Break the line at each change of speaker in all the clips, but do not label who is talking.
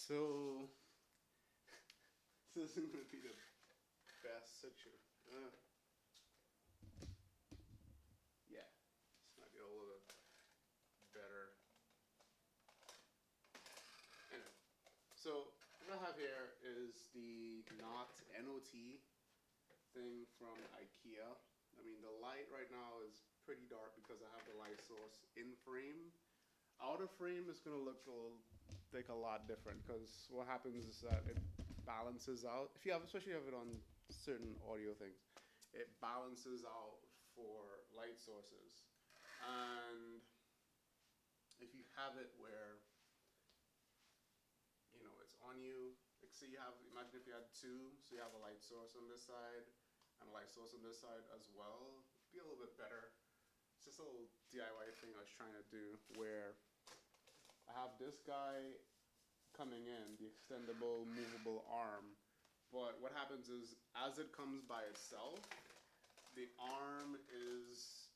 So this isn't going to be the best situation. Yeah, this might be a little bit better. Anyway, so what I have here is the NOT thing from IKEA. I mean, the light right now is pretty dark because I have the light source in frame. Out of frame is going to look like a lot different because what happens is that it balances out. If you have, especially if you have it on certain audio things, it balances out for light sources. And if you have it where it's on you, like say you have, imagine if you had two, so you have a light source on this side and a light source on this side as well, it'd be a little bit better. It's just a little DIY thing I was trying to do where I have this guy coming in, the extendable, movable arm. But what happens is, as it comes by itself, the arm is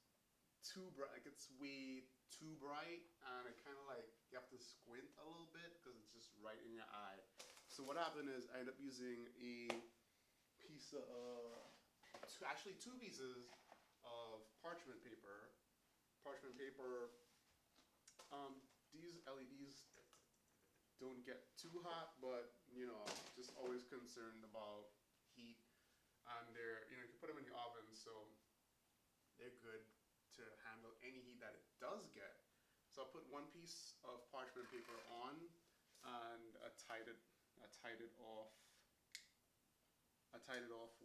too bright, like it's way too bright, and it kind of like, you have to squint a little bit because it's just right in your eye. So what happened is, I ended up using a piece of, actually two pieces of parchment paper. These LEDs don't get too hot, but just always concerned about heat. And they're, you can put them in the oven, so they're good to handle any heat that it does get. So I put one piece of parchment paper on, and I tied it off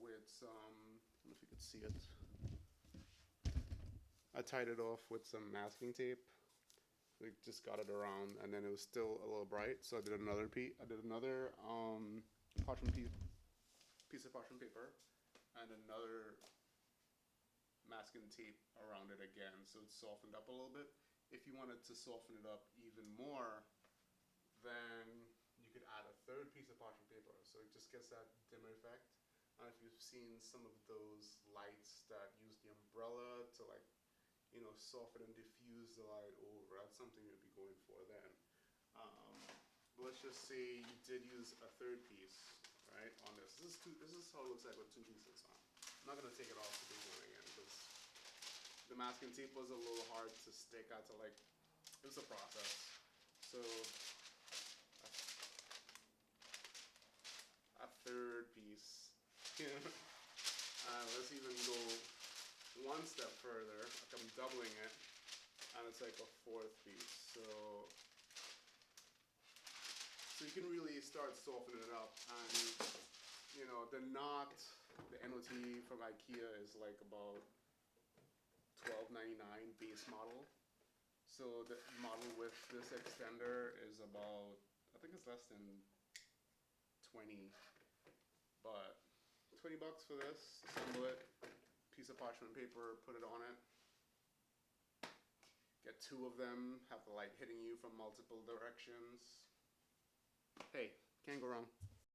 with some, I don't know if you could see it. I tied it off with some masking tape. We just got it around, and then it was still a little bright, so I did another piece. I did another piece of parchment paper, and another masking tape around it again, so it softened up a little bit. If you wanted to soften it up even more, then you could add a third piece of parchment paper, so it just gets that dimmer effect. I don't know if you've seen some of those lights that use the umbrella to soften and diffuse the light over. That's something you'd be going for then. But let's just say you did use a third piece, right, on this. This is how it looks like with two pieces on. I'm not gonna take it off to do one again because the masking tape was a little hard to stick. I had to it was a process. So a third piece. Let's even go one step further. Like I'm doubling it, and it's like a fourth piece. So you can really start softening it up. And the NOT from IKEA is like about $12.99 base model. So the model with this extender is about, I think it's less than 20, but $20 for this. Assemble it, piece of parchment paper, put it on it. Get two of them, have the light hitting you from multiple directions. Hey, can't go wrong.